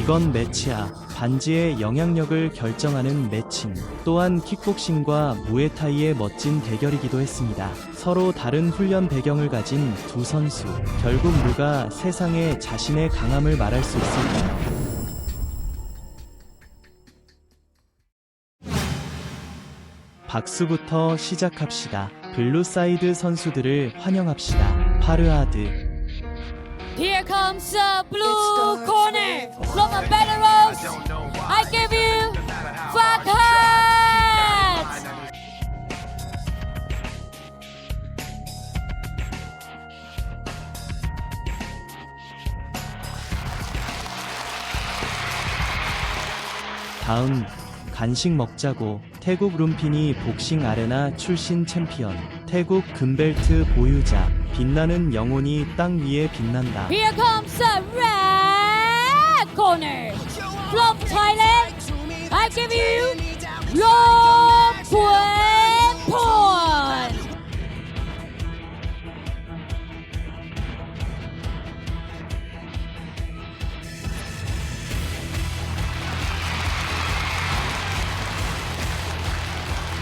이건 매치야. 반지의 영향력을 결정하는 매칭. 또한 킥복싱과 무에타이의 멋진 대결이기도 했습니다. 서로 다른 훈련 배경을 가진 두 선수. 결국 누가 세상에 자신의 강함을 말할 수 있을까요? 박수부터 시작합시다. 블루사이드 선수들을 환영합시다. 파르아드. Here comes the blue corner from the Belarus. I give you Farhat. 다음 간식 먹자고. 태국 룸피니 복싱 아레나 출신 챔피언. 태국 금벨트 보유자. 빛나는 영혼이 땅 위에 빛난다. Here comes the red corner from Thailand. I give you Long Puen.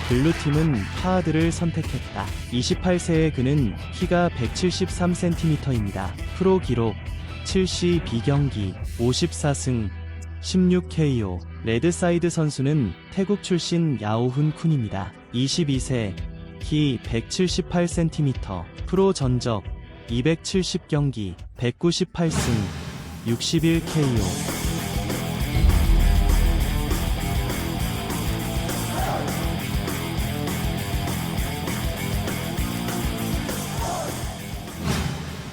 블루팀은 파하드를 선택했다. 28세의 그는 키가 173cm입니다. 프로 기록 7C 비경기 54승 16KO. 레드사이드 선수는 태국 출신 야오훈 쿤입니다. 22세 키 178cm. 프로 전적 270경기 198승 61KO.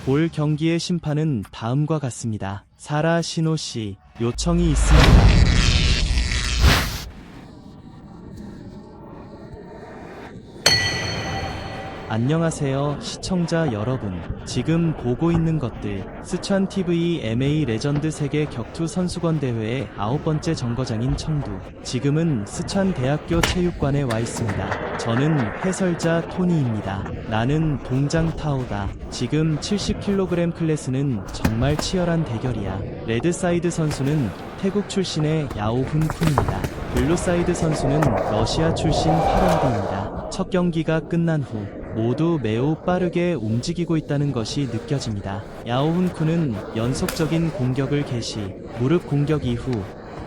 올 경기의 심판은 다음과 같습니다. 사라 시노 씨, 요청이 있습니다. 안녕하세요, 시청자 여러분. 지금 보고 있는 것들, 스촨TV MA 레전드 세계 격투 선수권 대회의 9번째 정거장인 청두. 지금은 스촨대학교 체육관에 와 있습니다. 저는 해설자 토니입니다. 나는 동장 타오다. 지금 70kg 클래스는 정말 치열한 대결이야. 레드사이드 선수는 태국 출신의 야오훈 쿤입니다. 블루사이드 선수는 러시아 출신 파르아드입니다. 첫 경기가 끝난 후 모두 매우 빠르게 움직이고 있다는 것이 느껴집니다. 야오훈 쿤은 연속적인 공격을 개시, 무릎 공격 이후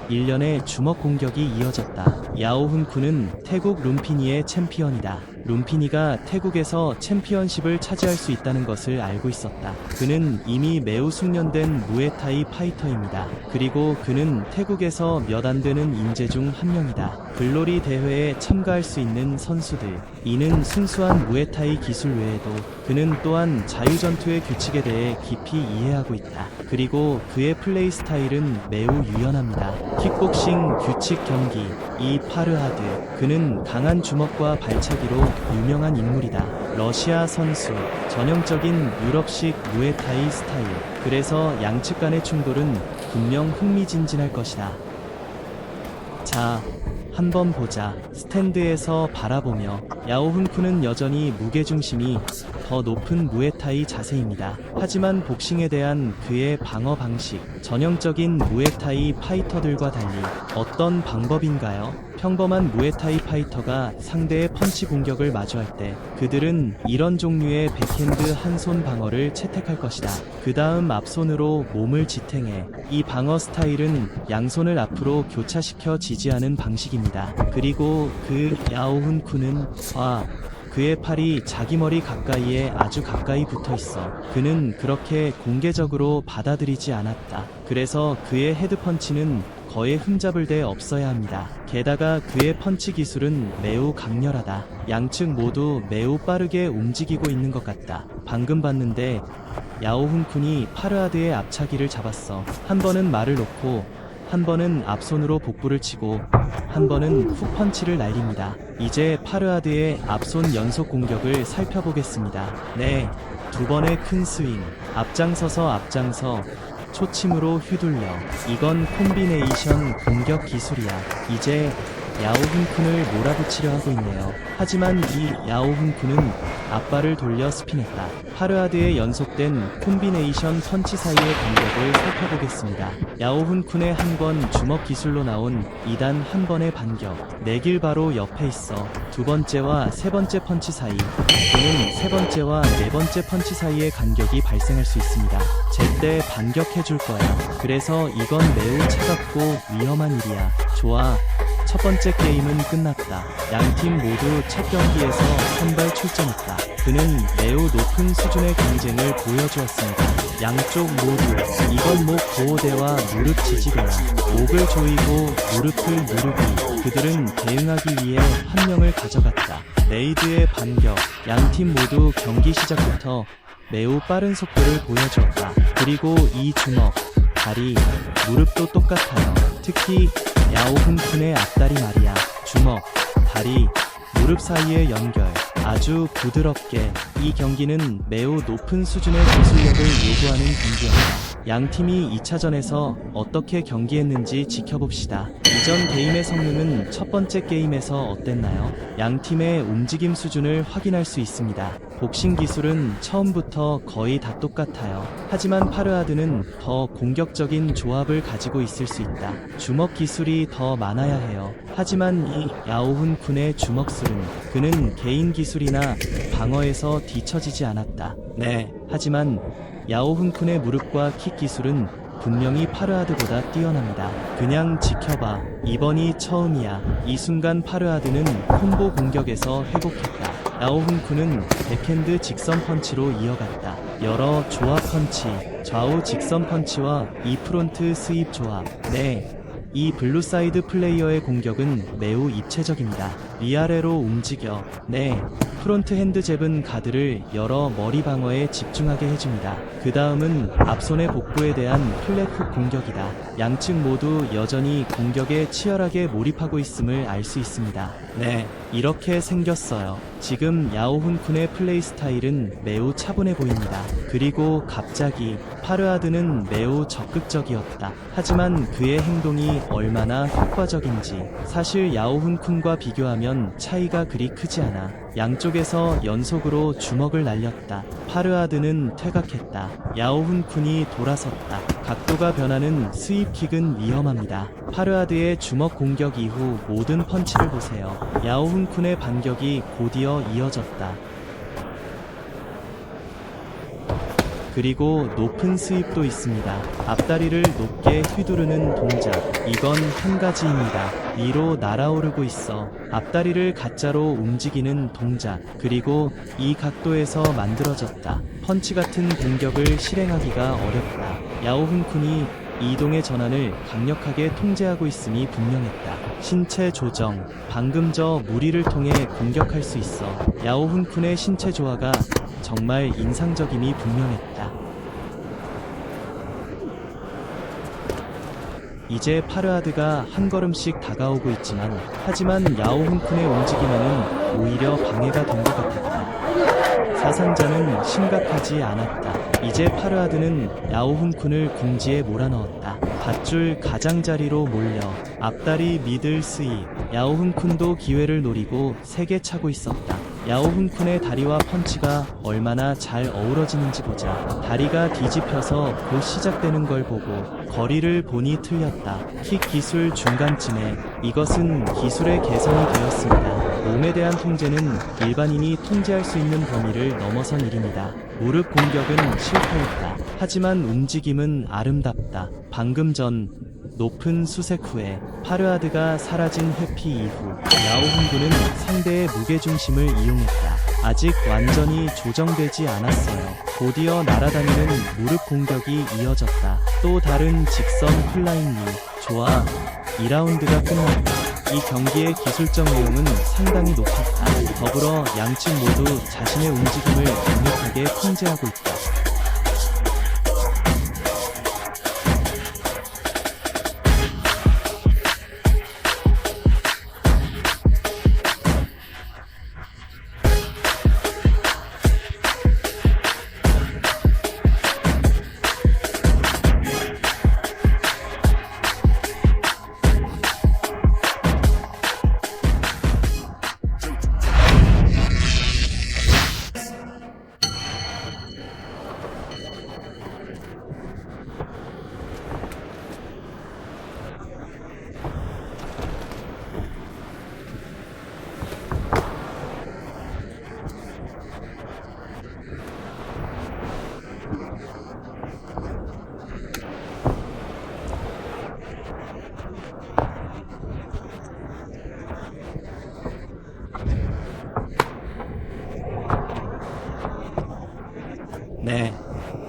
일련의 주먹 공격이 이어졌다. 야오훈 쿤은 태국 룸피니의 챔피언이다. 룸피니가 태국에서 챔피언십을 차지할 수 있다는 것을 알고 있었다. 그는 이미 매우 숙련된 무에타이 파이터입니다. 그리고 그는 태국에서 몇 안 되는 인재 중 한 명이다. 글로리 대회에 참가할 수 있는 선수들. 이는 순수한 무에타이 기술 외에도 그는 또한 자유전투의 규칙에 대해 깊이 이해하고 있다. 그리고 그의 플레이 스타일은 매우 유연합니다. 킥복싱 규칙 경기. 이 파르하드. 그는 강한 주먹과 발차기로 유명한 인물이다. 러시아 선수. 전형적인 유럽식 무에타이 스타일. 그래서 양측 간의 충돌은 분명 흥미진진할 것이다. 자, 한번 보자. 스탠드에서 바라보며 야오훈 쿤은 여전히 무게중심이 더 높은 무에타이 자세입니다. 하지만 복싱에 대한 그의 방어 방식, 전형적인 무에타이 파이터들과 달리 어떤 방법인가요? 평범한 무에타이 파이터가 상대의 펀치 공격을 마주할 때 그들은 이런 종류의 백핸드 한 손 방어를 채택할 것이다. 그 다음 앞손으로 몸을 지탱해. 이 방어 스타일은 양손을 앞으로 교차시켜 지지하는 방식입니다. 그리고 그 야오훈 쿤은 그의 팔이 자기 머리 가까이에 아주 가까이 붙어 있어. 그는 그렇게 공개적으로 받아들이지 않았다. 그래서 그의 헤드펀치는 거의 흠잡을 데 없어야 합니다. 게다가 그의 펀치 기술은 매우 강렬하다. 양측 모두 매우 빠르게 움직이고 있는 것 같다. 방금 봤는데 야오훈 쿤이 파르아드의 앞차기를 잡았어. 한 번은 말을 놓고 한 번은 앞손으로 복부를 치고 한 번은 훅 펀치를 날립니다. 이제 파르아드의 앞손 연속 공격을 살펴보겠습니다. 네, 두 번의 큰 스윙. 앞장서 초침으로 휘둘려. 이건 콤비네이션 공격 기술이야. 이제 야오훈쿤을 몰아붙이려 하고 있네요. 하지만 이 야오훈쿤은 앞발을 돌려 스핀했다. 파르하드의 연속된 콤비네이션 펀치 사이의 간격을 살펴보겠습니다. 야오훈쿤의 한 번 주먹 기술로 나온 2단 한 번의 반격. 내길 바로 옆에 있어. 두 번째와 세 번째 펀치 사이 또는 세 번째와 네 번째 펀치 사이의 간격이 발생할 수 있습니다. 제때 반격해줄 거야. 그래서 이건 매우 차갑고 위험한 일이야. 좋아. 첫 번째 게임은 끝났다. 양팀 모두 첫 경기에서 선발 출전했다. 그는 매우 높은 수준의 경쟁을 보여주었습니다. 양쪽 모두 이건 목 보호대와 무릎 지지대야. 목을 조이고 무릎을 누르기. 그들은 대응하기 위해 한 명을 가져갔다. 레이드의 반격. 양팀 모두 경기 시작부터 매우 빠른 속도를 보여주었다. 그리고 이 주먹, 다리, 무릎도 똑같아요. 특히 야오훈쿤의 앞다리 말이야. 주먹, 다리, 무릎 사이의 연결 아주 부드럽게. 이 경기는 매우 높은 수준의 기술력을 요구하는 경기였다. 양 팀이 2차전에서 어떻게 경기했는지 지켜봅시다. 이전 게임의 성능은 첫 번째 게임에서 어땠나요? 양 팀의 움직임 수준을 확인할 수 있습니다. 복싱 기술은 처음부터 거의 다 똑같아요. 하지만 파르하드는 더 공격적인 조합을 가지고 있을 수 있다. 주먹 기술이 더 많아야 해요. 하지만 이 야오훈쿤의 주먹술은 그는 개인 기술이나 방어에서 뒤처지지 않았다. 네, 하지만 야오훈쿤의 무릎과 킥 기술은 분명히 파르하드보다 뛰어납니다. 그냥 지켜봐. 이번이 처음이야. 이 순간 파르하드는 콤보 공격에서 회복했다. 야오훈쿤은 백핸드 직선 펀치로 이어갔다. 여러 조합 펀치, 좌우 직선 펀치와 이 프론트 스윕 조합. 네. 이 블루사이드 플레이어의 공격은 매우 입체적입니다. 위아래로 움직여. 네. 프론트 핸드 잽은 가드를 열어 머리 방어에 집중하게 해줍니다. 그 다음은 앞손의 복부에 대한 플랫훅 공격이다. 양측 모두 여전히 공격에 치열하게 몰입하고 있음을 알 수 있습니다. 네. 이렇게 생겼어요. 지금 야오훈쿤의 플레이 스타일은 매우 차분해 보입니다. 그리고 갑자기 파르하드는 매우 적극적이었다. 하지만 그의 행동이 얼마나 효과적인지 사실 야오훈쿤과 비교하면 차이가 그리 크지 않아. 양쪽에서 연속으로 주먹을 날렸다. 파르하드는 퇴각했다. 야오훈쿤이 돌아섰다. 각도가 변하는 스윕킥은 위험합니다. 파르하드의 주먹 공격 이후 모든 펀치를 보세요. 야오훈쿤의 반격이 곧이어 이어졌다. 그리고 높은 스윕도 있습니다. 앞다리를 높게 휘두르는 동작. 이건 한 가지입니다. 위로 날아오르고 있어. 앞다리를 가짜로 움직이는 동작. 그리고 이 각도에서 만들어졌다. 펀치 같은 공격을 실행하기가 어렵다. 야오훈쿤이 이동의 전환을 강력하게 통제하고 있음이 분명했다. 신체 조정. 방금 저 무리를 통해 공격할 수 있어. 야오훈쿤의 신체 조화가 정말 인상적임이 분명했다. 이제 파르하드가 한 걸음씩 다가오고 있지만 하지만 야오훈쿤의 움직임에는 오히려 방해가 된 것 같았다. 사상자는 심각하지 않았다. 이제 파르하드는 야오훈쿤을 궁지에 몰아넣었다. 밧줄 가장자리로 몰려 앞다리 미들 스윕. 야오훈쿤도 기회를 노리고 세게 차고 있었다. 야오훈쿤의 다리와 펀치가 얼마나 잘 어우러지는지 보자. 다리가 뒤집혀서 곧 시작되는 걸 보고 거리를 보니 틀렸다. 킥 기술 중간쯤에 이것은 기술의 개선이 되었습니다. 몸에 대한 통제는 일반인이 통제할 수 있는 범위를 넘어선 일입니다. 무릎 공격은 실패했다. 하지만 움직임은 아름답다. 방금 전 높은 수색 후에 파르하드가 사라진 회피 이후 야오훈군은 상대의 무게중심을 이용했다. 아직 완전히 조정되지 않았어요. 곧이어 날아다니는 무릎 공격이 이어졌다. 또 다른 직선 플라잉 리. 좋아. 2라운드가 끝났다. 이 경기의 기술적 내용은 상당히 높았다. 더불어 양측 모두 자신의 움직임을 강력하게 통제하고 있다.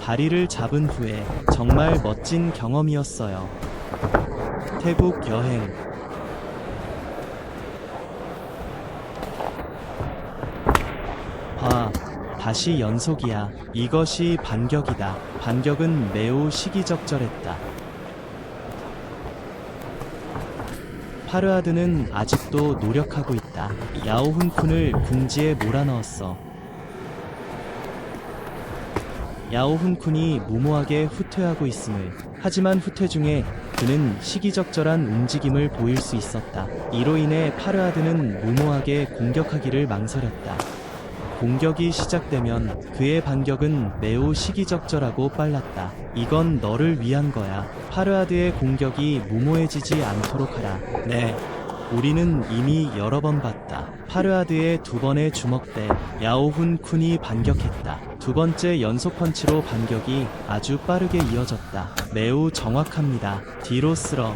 다리를 잡은 후에 정말 멋진 경험이었어요. 태국 여행. 봐, 다시 연속이야. 이것이 반격이다. 반격은 매우 시기적절했다. 파르하드는 아직도 노력하고 있다. 야오훈쿤을 궁지에 몰아넣었어. 야오훈쿤이 무모하게 후퇴하고 있음을. 하지만 후퇴 중에 그는 시기적절한 움직임을 보일 수 있었다. 이로 인해 파르하드는 무모하게 공격하기를 망설였다. 공격이 시작되면 그의 반격은 매우 시기적절하고 빨랐다. 이건 너를 위한 거야. 파르하드의 공격이 무모해지지 않도록 하라. 네. 우리는 이미 여러 번 봤다. 파르하드의 두 번의 주먹 때 야오훈쿤이 반격했다. 두 번째 연속 펀치로 반격이 아주 빠르게 이어졌다. 매우 정확합니다. 뒤로 쓸어.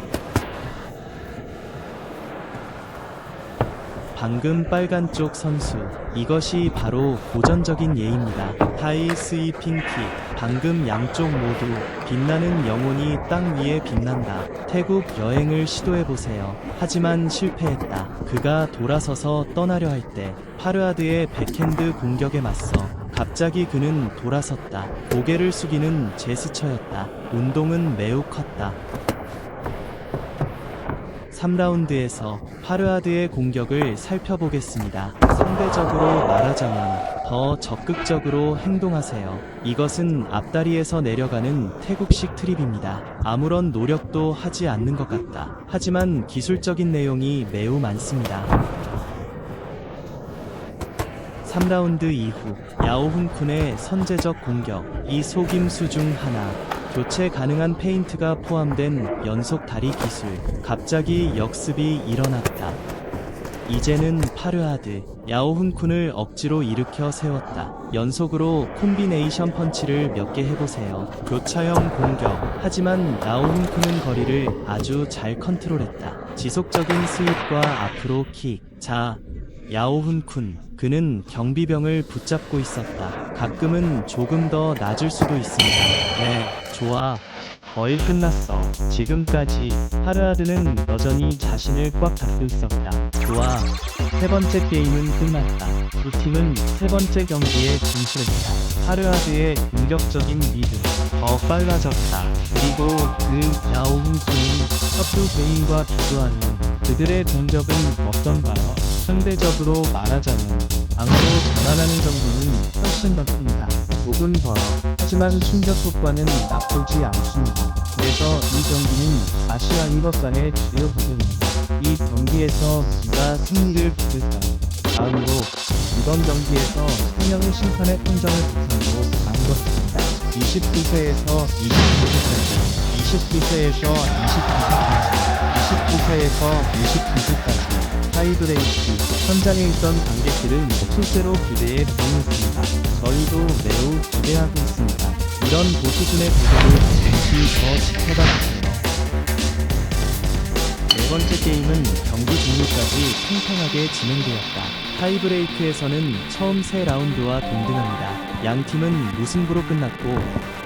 방금 빨간 쪽 선수. 이것이 바로 고전적인 예입니다. 타이 스위핑 킥. 방금 양쪽 모두 빛나는 영혼이 땅 위에 빛난다. 태국 여행을 시도해보세요. 하지만 실패했다. 그가 돌아서서 떠나려 할 때 파르하드의 백핸드 공격에 맞서 갑자기 그는 돌아섰다. 고개를 숙이는 제스처였다. 운동은 매우 컸다. 3라운드에서 파르하드의 공격을 살펴보겠습니다. 상대적으로 말하자면 더 적극적으로 행동하세요. 이것은 앞다리에서 내려가는 태국식 트립입니다. 아무런 노력도 하지 않는 것 같다. 하지만 기술적인 내용이 매우 많습니다. 3라운드 이후 야오훈쿤의 선제적 공격. 이 속임수 중 하나. 교체 가능한 페인트가 포함된 연속 다리 기술. 갑자기 역습이 일어났다. 이제는 파르하드, 야오훈쿤을 억지로 일으켜 세웠다. 연속으로 콤비네이션 펀치를 몇 개 해보세요. 교차형 공격. 하지만 야오훈쿤은 거리를 아주 잘 컨트롤했다. 지속적인 스윕과 앞으로 킥. 자, 야오훈쿤. 그는 경비병을 붙잡고 있었다. 가끔은 조금 더 낮을 수도 있습니다. 네, 좋아. 거의 끝났어. 지금까지 파르하드는 여전히 자신을 꽉 잡고 있었다. 좋아. 세 번째 게임은 끝났다. 두 팀은 세 번째 경기에 진출했다. 파르하드의 공격적인 리듬 더 빨라졌다. 그리고 그 야오훈쿤이 서브 개인과 비교하는 그들의 공격은 어떤가요? 상대적으로 말하자면 방으로 전환하는 정도는 훨씬 더 큽니다. 조금 더. 하지만 충격 효과는 나쁘지 않습니다. 그래서 이 경기는 아시아 인버산의 주요 부분입니다. 이 경기에서 누가 승리를 거둘까? 다음으로 이번 경기에서 3명의 심판의 판정을 바탕으로 가는 것입니다. 29세에서 29세까지, 29세에서 29세까지, 29세에서 29세까지. 타이브레이크. 현장에 있던 관객들은 실제로 기대에 부응했습니다. 저희도 매우 기대하고 있습니다. 이런 고수준의 대결을 잠시 더 지켜봐주세요. 네 번째 게임은 경기 종료까지 팽팽하게 진행되었다. 타이브레이크에서는 처음 세 라운드와 동등합니다. 양 팀은 무승부로 끝났고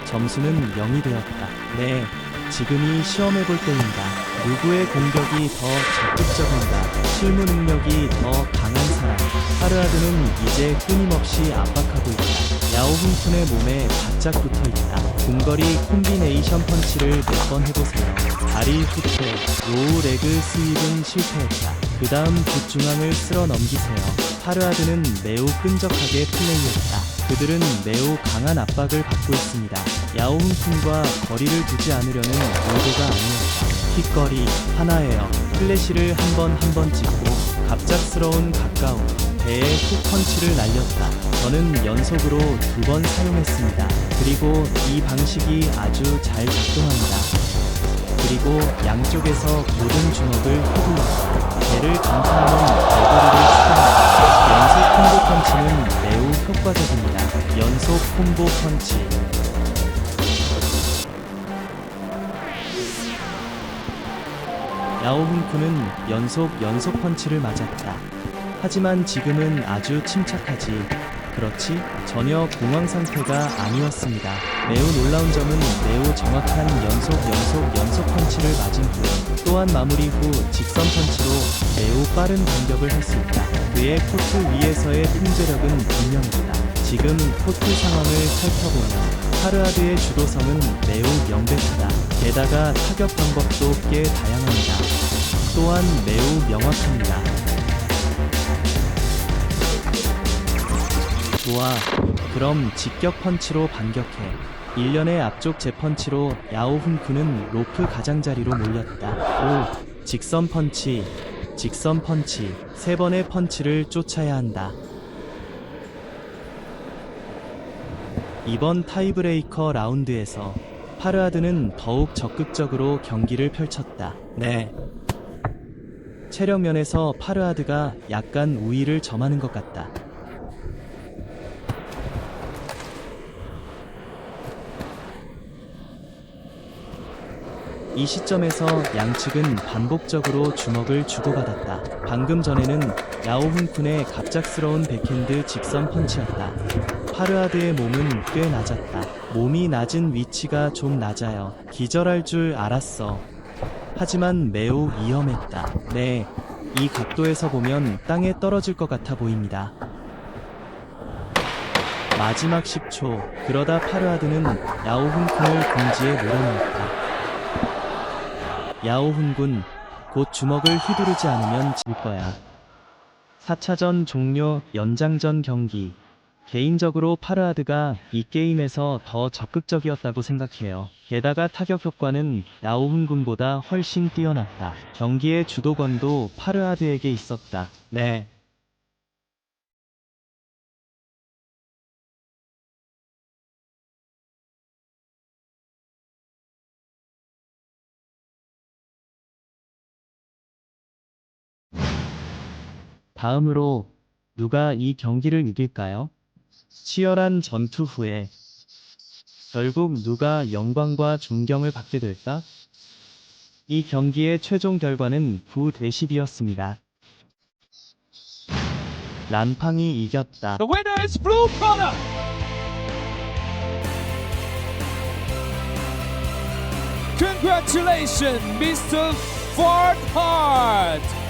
점수는 0이 되었다. 네, 지금이 시험해볼 때입니다. 누구의 공격이 더 적극적인가? 실무 능력이 더 강한 사람. 파르하드는 이제 끊임없이 압박하고 있다. 야오훈쿤의 몸에 바짝 붙어있다. 궁거리 콤비네이션 펀치를 몇 번 해보세요. 다리 후퇴, 로우 레그 스윕은 실패했다. 그 다음 붓 중앙을 쓸어 넘기세요. 파르하드는 매우 끈적하게 플레이했다. 그들은 매우 강한 압박을 받고 있습니다. 야오훈쿤과 거리를 두지 않으려는 의도가 아니었다. 킥거리 하나예요. 플래시를 한 번 찍고 갑작스러운 가까움. 배에 훅 펀치를 날렸다. 저는 연속으로 2번 사용했습니다. 그리고 이 방식이 아주 잘 작동합니다. 그리고 양쪽에서 모든 주먹을 휘둘렀다. 배를 강타하는 발거리를 추가합니다. 연속 콤보 펀치는 매우 효과적입니다. 연속 콤보 펀치. 야오훈쿤은 연속 펀치를 맞았다. 하지만 지금은 아주 침착하지. 그렇지 전혀 공황 상태가 아니었습니다. 매우 놀라운 점은 매우 정확한 연속 펀치를 맞은 후에 또한 마무리 후 직선 펀치로 매우 빠른 반격을 할 수 있다. 그의 코트 위에서의 통제력은 분명했다. 지금 코트 상황을 살펴보면 파르하드의 주도성은 매우 명백하다. 게다가 타격 방법도 꽤 다양합니다. 또한 매우 명확합니다. 좋아. 그럼 직격 펀치로 반격해. 일련의 앞쪽 재펀치로 야오 훈쿠는 로프 가장자리로 몰렸다. 오, 직선 펀치, 직선 펀치. 세 번의 펀치를 쫓아야 한다. 이번 타이브레이커 라운드에서 파르하드는 더욱 적극적으로 경기를 펼쳤다. 네. 체력 면에서 파르하드가 약간 우위를 점하는 것 같다. 이 시점에서 양측은 반복적으로 주먹을 주고받았다. 방금 전에는 야오훈쿤의 갑작스러운 백핸드 직선 펀치였다. 파르하드의 몸은 꽤 낮았다. 몸이 낮은 위치가 좀 낮아요. 기절할 줄 알았어. 하지만 매우 위험했다. 네, 이 각도에서 보면 땅에 떨어질 것 같아 보입니다. 마지막 10초. 그러다 파르하드는 야오훈쿤을 공지에 몰아넣었다. 야오훈군, 곧 주먹을 휘두르지 않으면 질 거야. 4차전 종료 연장전 경기. 개인적으로 파르하드가 이 게임에서 더 적극적이었다고 생각해요. 게다가 타격 효과는 야오훈군보다 훨씬 뛰어났다. 경기의 주도권도 파르하드에게 있었다. 네. 다음으로 누가 이 경기를 이길까요? 치열한 전투 후에 결국 누가 영광과 존경을 받게 될까? 이 경기의 최종 결과는 9대 10이었습니다. 란팡이 이겼다. The winner is Blue Corner. Congratulations, Mr. Ford Hart.